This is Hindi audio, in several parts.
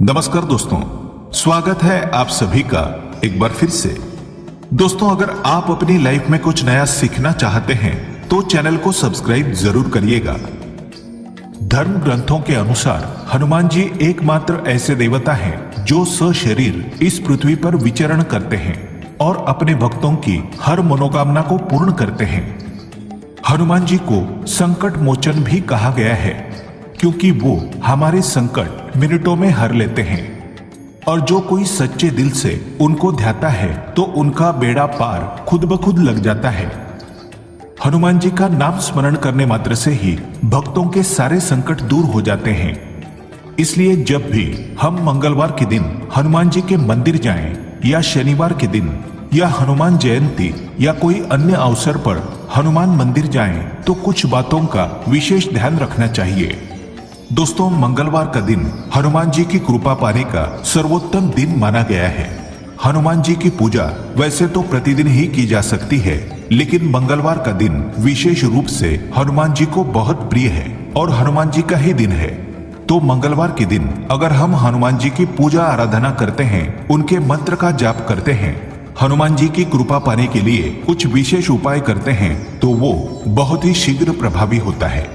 नमस्कार दोस्तों, स्वागत है आप सभी का एक बार फिर से। दोस्तों, अगर आप अपनी लाइफ में कुछ नया सीखना चाहते हैं तो चैनल को सब्सक्राइब जरूर करिएगा। धर्म ग्रंथों के अनुसार हनुमान जी एकमात्र ऐसे देवता हैं जो सशरीर इस पृथ्वी पर विचरण करते हैं और अपने भक्तों की हर मनोकामना को पूर्ण करते हैं। हनुमान जी को संकट मोचन भी कहा गया है क्योंकि वो हमारे संकट मिनटों में हर लेते हैं और जो कोई सच्चे दिल से उनको ध्याता है तो उनका बेड़ा पार खुद ब खुद लग जाता है। हनुमान जी का नाम स्मरण करने मात्र से ही भक्तों के सारे संकट दूर हो जाते हैं। इसलिए जब भी हम मंगलवार के दिन हनुमान जी के मंदिर जाएं या शनिवार के दिन या हनुमान जयंती या कोई अन्य अवसर पर हनुमान मंदिर जाएं तो कुछ बातों का विशेष ध्यान रखना चाहिए। दोस्तों, मंगलवार का दिन हनुमान जी की कृपा पाने का सर्वोत्तम दिन माना गया है। हनुमान जी की पूजा वैसे तो प्रतिदिन ही की जा सकती है, लेकिन मंगलवार का दिन विशेष रूप से हनुमान जी को बहुत प्रिय है और हनुमान जी का ही दिन है। तो मंगलवार के दिन अगर हम हनुमान जी की पूजा आराधना करते हैं, उनके मंत्र का जाप करते हैं, हनुमान जी की कृपा पाने के लिए कुछ विशेष उपाय करते हैं तो वो बहुत ही शीघ्र प्रभावी होता है।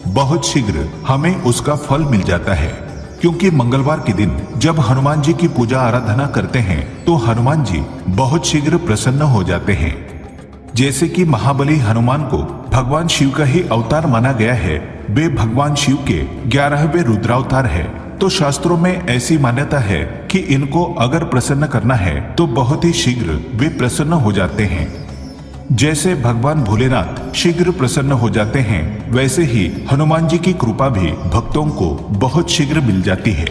बहुत शीघ्र हमें उसका फल मिल जाता है, क्योंकि मंगलवार के दिन जब हनुमान जी की पूजा आराधना करते हैं तो हनुमान जी बहुत शीघ्र प्रसन्न हो जाते हैं। जैसे कि महाबली हनुमान को भगवान शिव का ही अवतार माना गया है, वे भगवान शिव के 11वें रुद्रावतार है। तो शास्त्रों में ऐसी मान्यता है कि इनको अगर प्रसन्न करना है तो बहुत ही शीघ्र वे प्रसन्न हो जाते हैं। जैसे भगवान भोलेनाथ शीघ्र प्रसन्न हो जाते हैं, वैसे ही हनुमान जी की कृपा भी भक्तों को बहुत शीघ्र मिल जाती है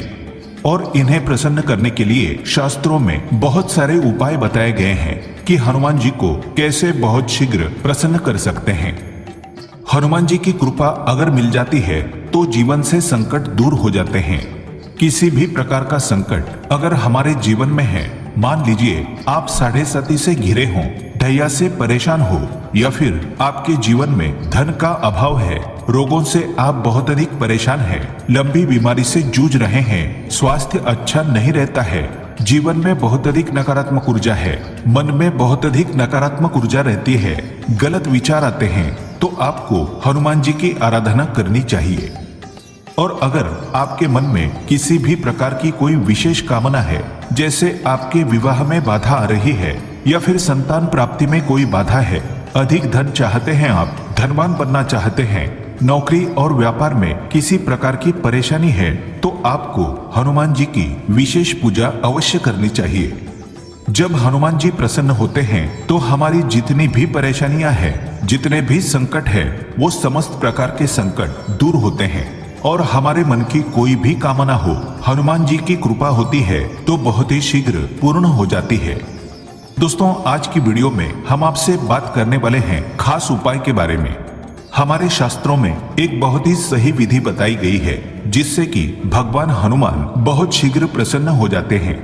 और इन्हें प्रसन्न करने के लिए शास्त्रों में बहुत सारे उपाय बताए गए हैं कि हनुमान जी को कैसे बहुत शीघ्र प्रसन्न कर सकते हैं। हनुमान जी की कृपा अगर मिल जाती है तो जीवन से संकट दूर हो जाते हैं। किसी भी प्रकार का संकट अगर हमारे जीवन में है, मान लीजिए आप 7.5 से घिरे हों, ढैया से परेशान हो, या फिर आपके जीवन में धन का अभाव है, रोगों से आप बहुत अधिक परेशान हैं, लंबी बीमारी से जूझ रहे हैं, स्वास्थ्य अच्छा नहीं रहता है, जीवन में बहुत अधिक नकारात्मक ऊर्जा है, मन में बहुत अधिक नकारात्मक ऊर्जा रहती है, गलत विचार आते हैं, तो आपको हनुमान जी की आराधना करनी चाहिए। और अगर आपके मन में किसी भी प्रकार की कोई विशेष कामना है, जैसे आपके विवाह में बाधा आ रही है या फिर संतान प्राप्ति में कोई बाधा है, अधिक धन चाहते हैं, आप धनवान बनना चाहते हैं, नौकरी और व्यापार में किसी प्रकार की परेशानी है, तो आपको हनुमान जी की विशेष पूजा अवश्य करनी चाहिए। जब हनुमान जी प्रसन्न होते हैं तो हमारी जितनी भी परेशानियां हैं, जितने भी संकट है, वो समस्त प्रकार के संकट दूर होते हैं और हमारे मन की कोई भी कामना हो, हनुमान जी की कृपा होती है तो बहुत ही शीघ्र पूर्ण हो जाती है। दोस्तों, आज की वीडियो में हम आपसे बात करने वाले हैं खास उपाय के बारे में। हमारे शास्त्रों में एक बहुत ही सही विधि बताई गई है जिससे कि भगवान हनुमान बहुत शीघ्र प्रसन्न हो जाते हैं।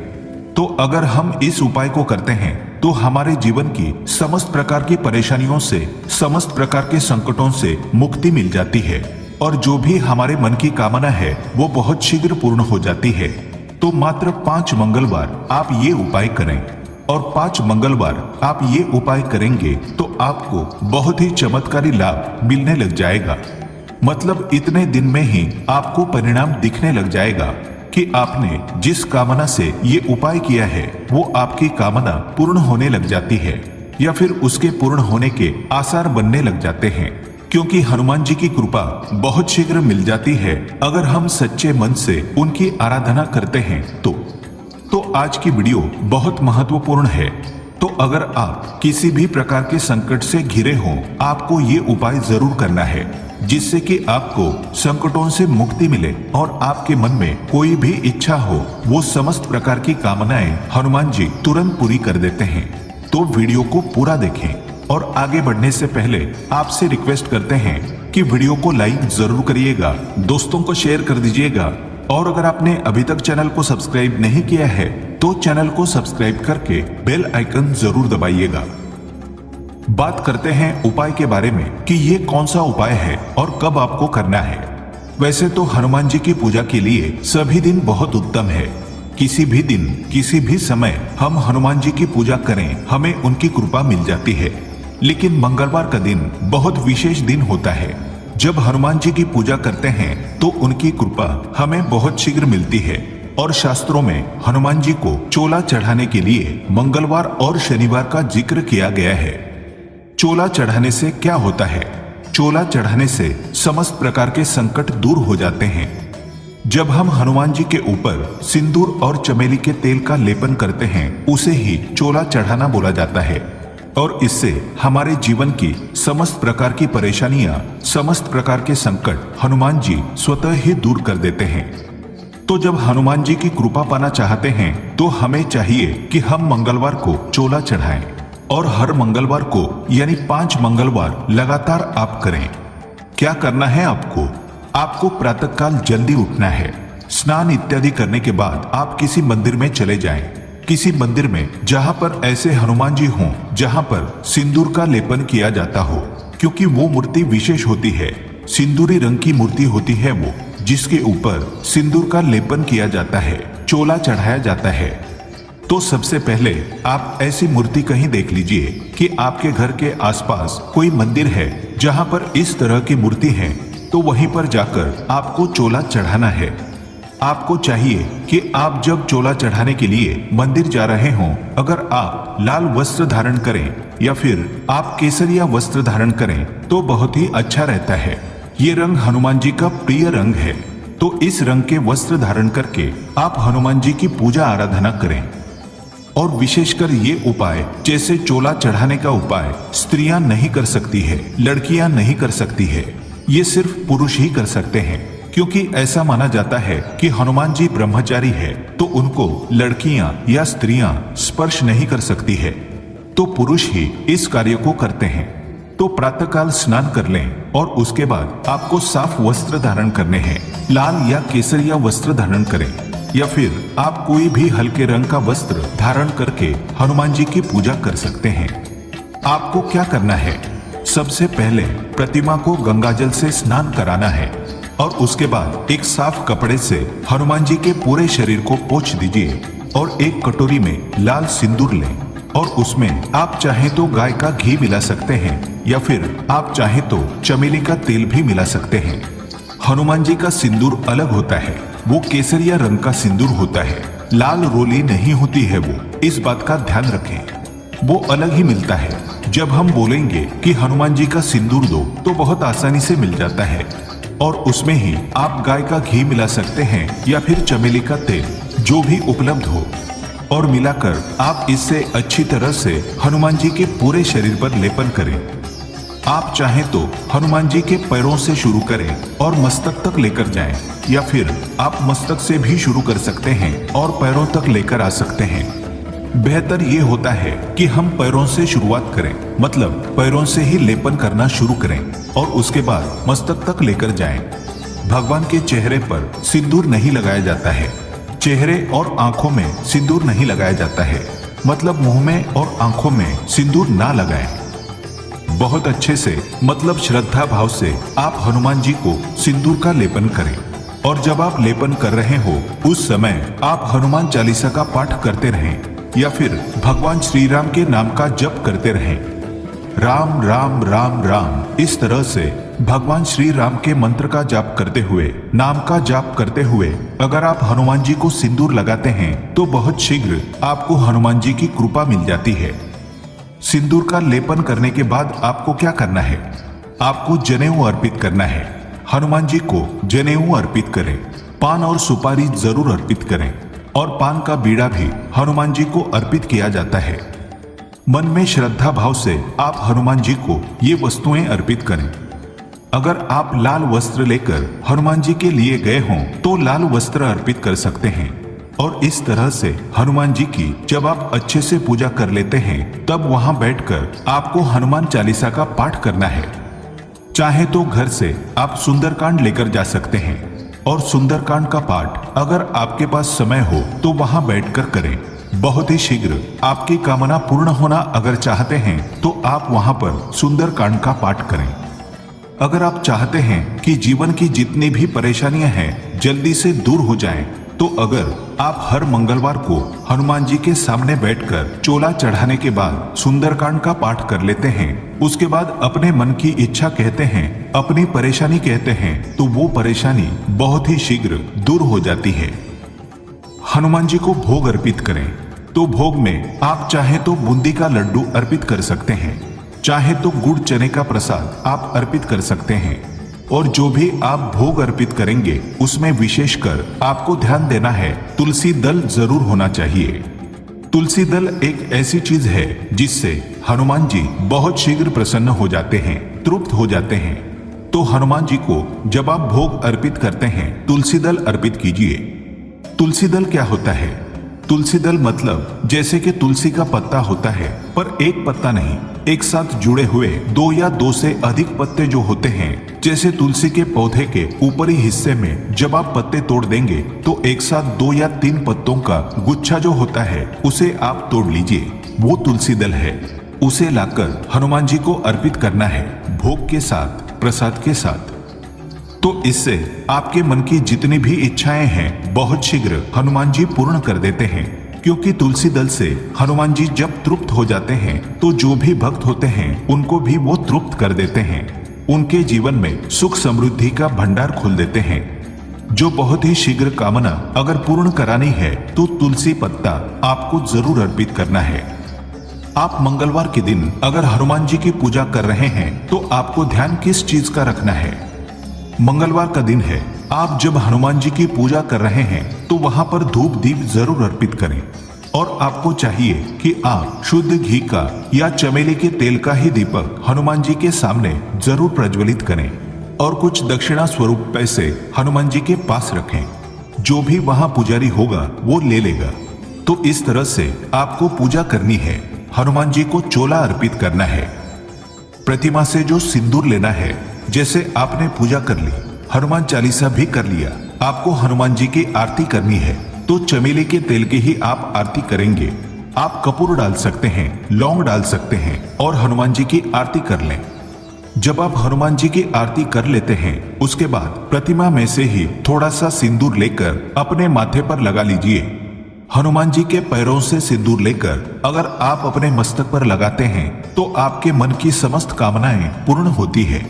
तो अगर हम इस उपाय को करते हैं तो हमारे जीवन की समस्त प्रकार की परेशानियों से, समस्त प्रकार के संकटों से मुक्ति मिल जाती है और जो भी हमारे मन की कामना है वो बहुत शीघ्र पूर्ण हो जाती है। तो मात्र 5 मंगलवार आप ये उपाय करें और 5 मंगलवार आप ये उपाय करेंगे तो आपको बहुत ही चमत्कारी लाभ मिलने लग जाएगा। मतलब इतने दिन में ही आपको परिणाम दिखने लग जाएगा कि आपने जिस कामना से ये उपाय किया है वो आपकी कामना पूर्ण होने लग जाती है या फिर उसके पूर्ण होने के आसार बनने लग जाते हैं, क्योंकि हनुमान जी की कृपा बहुत शीघ्र मिल जाती है अगर हम सच्चे मन से उनकी आराधना करते हैं। तो आज की वीडियो बहुत महत्वपूर्ण है। तो अगर आप किसी भी प्रकार के संकट से घिरे हों, आपको ये उपाय जरूर करना है जिससे कि आपको संकटों से मुक्ति मिले और आपके मन में कोई भी इच्छा हो, वो समस्त प्रकार की कामनाएं हनुमान जी तुरंत पूरी कर देते हैं। तो वीडियो को पूरा देखें और आगे बढ़ने से पहले आपसे रिक्वेस्ट करते हैं कि वीडियो को लाइक जरूर करिएगा, दोस्तों को शेयर कर दीजिएगा और अगर आपने अभी तक चैनल को सब्सक्राइब नहीं किया है तो चैनल को सब्सक्राइब करके बेल आइकन जरूर दबाइएगा। बात करते हैं उपाय के बारे में कि ये कौन सा उपाय है और कब आपको करना है। वैसे तो हनुमान जी की पूजा के लिए सभी दिन बहुत उत्तम है। किसी भी दिन किसी भी समय हम हनुमान जी की पूजा करें, हमें उनकी कृपा मिल जाती है। लेकिन मंगलवार का दिन बहुत विशेष दिन होता है। जब हनुमान जी की पूजा करते हैं तो उनकी कृपा हमें बहुत शीघ्र मिलती है। और शास्त्रों में हनुमान जी को चोला चढ़ाने के लिए मंगलवार और शनिवार का जिक्र किया गया है। चोला चढ़ाने से क्या होता है? चोला चढ़ाने से समस्त प्रकार के संकट दूर हो जाते हैं। जब हम हनुमान जी के ऊपर सिंदूर और चमेली के तेल का लेपन करते हैं, उसे ही चोला चढ़ाना बोला जाता है। और इससे हमारे जीवन की समस्त प्रकार की परेशानियां, समस्त प्रकार के संकट हनुमान जी स्वतः ही दूर कर देते हैं। तो जब हनुमान जी की कृपा पाना चाहते हैं तो हमें चाहिए कि हम मंगलवार को चोला चढ़ाएं। और हर मंगलवार को यानी 5 मंगलवार लगातार आप करें। क्या करना है आपको? आपको प्रातःकाल जल्दी उठना है। स्नान इत्यादि करने के बाद आप किसी मंदिर में चले जाएं। किसी मंदिर में जहां पर ऐसे हनुमान जी हों जहां पर सिंदूर का लेपन किया जाता हो, क्योंकि वो मूर्ति विशेष होती है। सिंदूरी रंग की मूर्ति होती है वो, जिसके ऊपर सिंदूर का लेपन किया जाता है, चोला चढ़ाया जाता है। तो सबसे पहले आप ऐसी मूर्ति कहीं देख लीजिए कि आपके घर के आसपास कोई मंदिर है जहां पर इस तरह की मूर्ति है, तो वहीं पर जाकर आपको चोला चढ़ाना है। आपको चाहिए कि आप जब चोला चढ़ाने के लिए मंदिर जा रहे हों, अगर आप लाल वस्त्र धारण करें या फिर आप केसरिया वस्त्र धारण करें तो बहुत ही अच्छा रहता है। ये रंग हनुमान जी का प्रिय रंग है। तो इस रंग के वस्त्र धारण करके आप हनुमान जी की पूजा आराधना करें। और विशेषकर ये उपाय, जैसे चोला चढ़ाने का उपाय, स्त्रियां नहीं कर सकती है, लड़कियां नहीं कर सकती है। ये सिर्फ पुरुष ही कर सकते हैं, क्योंकि ऐसा माना जाता है कि हनुमान जी ब्रह्मचारी है तो उनको लड़कियां या स्त्रियां स्पर्श नहीं कर सकती है, तो पुरुष ही इस कार्य को करते हैं। तो प्रातःकाल स्नान कर लें और उसके बाद आपको साफ वस्त्र धारण करने हैं। लाल या केसरिया वस्त्र धारण करें या फिर आप कोई भी हल्के रंग का वस्त्र धारण करके हनुमान जी की पूजा कर सकते हैं। आपको क्या करना है? सबसे पहले प्रतिमा को गंगाजल से स्नान कराना है और उसके बाद एक साफ कपड़े से हनुमान जी के पूरे शरीर को पोंछ दीजिए और एक कटोरी में लाल सिंदूर लें और उसमें आप चाहे तो गाय का घी मिला सकते हैं या फिर आप चाहे तो चमेली का तेल भी मिला सकते हैं। हनुमान जी का सिंदूर अलग होता है, वो केसरिया रंग का सिंदूर होता है, लाल रोली नहीं होती है वो, इस बात का ध्यान रखें। वो अलग ही मिलता है। जब हम बोलेंगे कि हनुमान जी का सिंदूर दो तो बहुत आसानी से मिल जाता है और उसमें ही आप गाय का घी मिला सकते हैं या फिर चमेली का तेल, जो भी उपलब्ध हो, और मिलाकर आप इससे अच्छी तरह से हनुमान जी के पूरे शरीर पर लेपन करें। आप चाहें तो हनुमान जी के पैरों से शुरू करें और मस्तक तक लेकर जाएं, या फिर आप मस्तक से भी शुरू कर सकते हैं और पैरों तक लेकर आ सकते हैं। बेहतर ये होता है कि हम पैरों से शुरुआत करें, मतलब पैरों से ही लेपन करना शुरू करें और उसके बाद मस्तक तक लेकर जाएं। भगवान के चेहरे पर सिंदूर नहीं लगाया जाता है, चेहरे और आंखों में सिंदूर नहीं लगाया जाता है, मतलब मुंह में और आंखों में सिंदूर ना लगाएं। बहुत अच्छे से, मतलब श्रद्धा भाव से आप हनुमान जी को सिंदूर का लेपन करें और जब आप लेपन कर रहे हो उस समय आप हनुमान चालीसा का पाठ करते रहें या फिर भगवान श्री राम के नाम का जप करते रहें। राम राम राम राम, इस तरह से भगवान श्री राम के मंत्र का जाप करते हुए, नाम का जाप करते हुए अगर आप हनुमान जी को सिंदूर लगाते हैं तो बहुत शीघ्र आपको हनुमान जी की कृपा मिल जाती है। सिंदूर का लेपन करने के बाद आपको क्या करना है? आपको जनेऊ अर्पित करना है। हनुमान जी को जनेऊ अर्पित करें, पान और सुपारी जरूर अर्पित करें और पान का बीड़ा भी हनुमान जी को अर्पित किया जाता है। मन में श्रद्धा भाव से आप हनुमान जी को ये वस्तुएं अर्पित करें। अगर आप लाल वस्त्र लेकर हनुमान जी के लिए गए हों तो लाल वस्त्र अर्पित कर सकते हैं और इस तरह से हनुमान जी की जब आप अच्छे से पूजा कर लेते हैं तब वहां बैठकर आपको हनुमान चालीसा का पाठ करना है। चाहे तो घर से आप सुंदरकांड लेकर जा सकते हैं और सुंदरकांड का पाठ अगर आपके पास समय हो तो वहां बैठकर करें। बहुत ही शीघ्र आपकी कामना पूर्ण होना अगर चाहते हैं तो आप वहां पर सुंदरकांड का पाठ करें। अगर आप चाहते हैं कि जीवन की जितनी भी परेशानियां हैं जल्दी से दूर हो जाएं, तो अगर आप हर मंगलवार को हनुमान जी के सामने बैठकर चोला चढ़ाने के बाद सुंदरकांड का पाठ कर लेते हैं, उसके बाद अपने मन की इच्छा कहते हैं, अपनी परेशानी कहते हैं, तो वो परेशानी बहुत ही शीघ्र दूर हो जाती है। हनुमान जी को भोग अर्पित करें, तो भोग में आप चाहे तो बूंदी का लड्डू अर्पित कर सकते हैं, चाहे तो गुड़ चने का प्रसाद आप अर्पित कर सकते हैं। और जो भी आप भोग अर्पित करेंगे उसमें विशेषकर आपको ध्यान देना है, तुलसी दल जरूर होना चाहिए। तुलसी दल एक ऐसी चीज है जिससे हनुमान जी बहुत शीघ्र प्रसन्न हो जाते हैं, तृप्त हो जाते हैं। तो हनुमान जी को जब आप भोग अर्पित करते हैं, तुलसी दल अर्पित कीजिए। तुलसी दल क्या होता है? तुलसी दल मतलब जैसे कि तुलसी का पत्ता होता है, पर एक पत्ता नहीं, एक साथ जुड़े हुए 2 या 2 से अधिक पत्ते जो होते हैं। जैसे तुलसी के पौधे के ऊपरी हिस्से में जब आप पत्ते तोड़ देंगे तो एक साथ 2 या 3 पत्तों का गुच्छा जो होता है उसे आप तोड़ लीजिए, वो तुलसी दल है। उसे लाकर हनुमान जी को अर्पित करना है, भोग के साथ, प्रसाद के साथ। तो इससे आपके मन की जितनी भी इच्छाएं हैं बहुत शीघ्र हनुमान जी पूर्ण कर देते हैं, क्योंकि तुलसी दल से हनुमान जी जब तृप्त हो जाते हैं तो जो भी भक्त होते हैं उनको भी वो तृप्त कर देते हैं। उनके जीवन में सुख समृद्धि का भंडार खोल देते हैं। जो बहुत ही शीघ्र कामना अगर पूर्ण करानी है तो तुलसी पत्ता आपको जरूर अर्पित करना है। आप मंगलवार के दिन अगर हनुमान जी की पूजा कर रहे हैं तो आपको ध्यान किस चीज का रखना है? मंगलवार का दिन है, आप जब हनुमान जी की पूजा कर रहे हैं तो वहां पर धूप दीप जरूर अर्पित करें। और आपको चाहिए कि आप शुद्ध घी का या चमेली के तेल का ही दीपक हनुमान जी के सामने जरूर प्रज्वलित करें और कुछ दक्षिणा स्वरूप पैसे हनुमान जी के पास रखें। जो भी वहां पुजारी होगा वो ले लेगा। तो इस तरह से आपको पूजा करनी है, हनुमान जी को चोला अर्पित करना है। प्रतिमा से जो सिंदूर लेना है, जैसे आपने पूजा कर ली, हनुमान चालीसा भी कर लिया, आपको हनुमान जी की आरती करनी है तो चमेली के तेल की ही आप आरती करेंगे। आप कपूर डाल सकते हैं, लौंग डाल सकते हैं और हनुमान जी की आरती कर लें। जब आप हनुमान जी की आरती कर लेते हैं उसके बाद प्रतिमा में से ही थोड़ा सा सिंदूर लेकर अपने माथे पर लगा लीजिए। हनुमान जी के पैरों से सिंदूर लेकर अगर आप अपने मस्तक पर लगाते हैं तो आपके मन की समस्त कामनाएं पूर्ण होती है।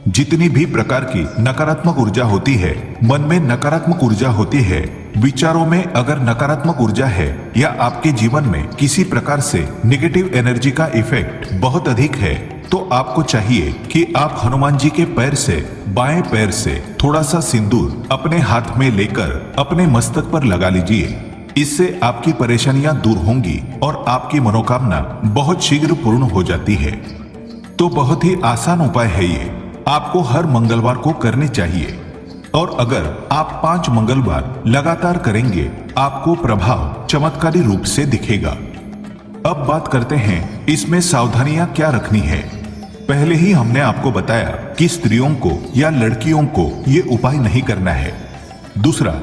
जितनी भी प्रकार की नकारात्मक ऊर्जा होती है, मन में नकारात्मक ऊर्जा होती है, विचारों में अगर नकारात्मक ऊर्जा है या आपके जीवन में किसी प्रकार से नेगेटिव एनर्जी का इफेक्ट बहुत अधिक है, तो आपको चाहिए कि आप हनुमान जी के पैर से, बाएं पैर से थोड़ा सा सिंदूर अपने हाथ में लेकर अपने मस्तक पर लगा लीजिए। इससे आपकी परेशानियां दूर होंगी और आपकी मनोकामना बहुत शीघ्र पूर्ण हो जाती है। तो बहुत ही आसान उपाय है ये, आपको हर मंगलवार को करनी चाहिए। और अगर आप 5 मंगलवार लगातार करेंगे, आपको प्रभाव चमत्कारी रूप से दिखेगा। अब बात करते हैं इसमें सावधानियां क्या रखनी है। पहले ही हमने आपको बताया कि स्त्रियों को या लड़कियों को ये उपाय नहीं करना है। दूसरा,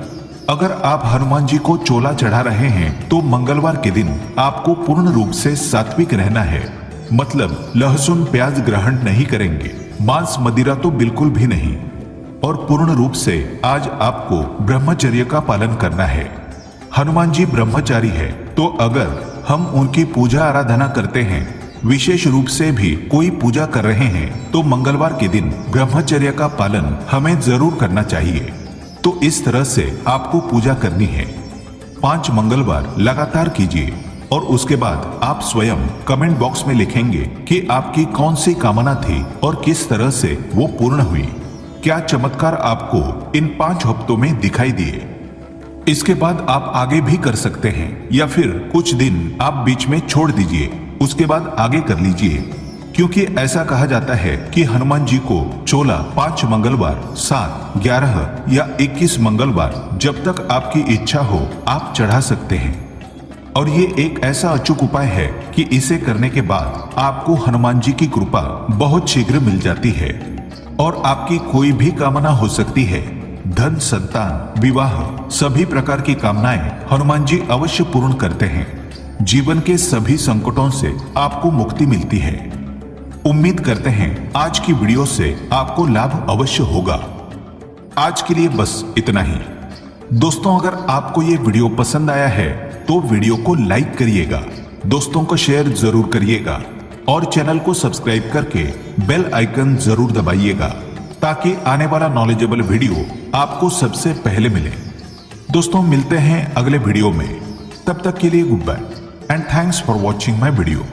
अगर आप हनुमान जी को चोला चढ़ा रहे हैं तो मंगलवार के दिन आपको पूर्ण रूप से सात्विक रहना है, मतलब लहसुन प्याज ग्रहण नहीं करेंगे, मांस मदिरा तो बिल्कुल भी नहीं। और पूर्ण रूप से आज आपको ब्रह्मचर्य का पालन करना है। हनुमान जी ब्रह्मचारी है, तो अगर हम उनकी पूजा आराधना करते हैं, विशेष रूप से भी कोई पूजा कर रहे हैं, तो मंगलवार के दिन ब्रह्मचर्य का पालन हमें जरूर करना चाहिए। तो इस तरह से आपको पूजा करनी है। 5 मंगलवार लगातार कीजिए और उसके बाद आप स्वयं कमेंट बॉक्स में लिखेंगे कि आपकी कौन सी कामना थी और किस तरह से वो पूर्ण हुई। क्या चमत्कार आपको इन 5 हफ्तों में दिखाई दिए। इसके बाद आप आगे भी कर सकते हैं या फिर कुछ दिन आप बीच में छोड़ दीजिए, उसके बाद आगे कर लीजिए, क्योंकि ऐसा कहा जाता है कि हनुमान जी को चोला 5 मंगलवार, 7, 11 या 21 मंगलवार जब तक आपकी इच्छा हो आप चढ़ा सकते हैं। और ये एक ऐसा अचूक उपाय है कि इसे करने के बाद आपको हनुमान जी की कृपा बहुत शीघ्र मिल जाती है और आपकी कोई भी कामना हो सकती है। धन, संतान, विवाह, सभी प्रकार की कामनाएं हनुमान जी अवश्य पूर्ण करते हैं। जीवन के सभी संकटों से आपको मुक्ति मिलती है। उम्मीद करते हैं आज की वीडियो से आपको लाभ अवश्य होगा। आज के लिए बस इतना ही। दोस्तों, अगर आपको ये वीडियो पसंद आया है तो वीडियो को लाइक करिएगा, दोस्तों को शेयर जरूर करिएगा और चैनल को सब्सक्राइब करके बेल आइकन जरूर दबाइएगा ताकि आने वाला नॉलेजेबल वीडियो आपको सबसे पहले मिले। दोस्तों, मिलते हैं अगले वीडियो में। तब तक के लिए goodbye and thanks for watching my video.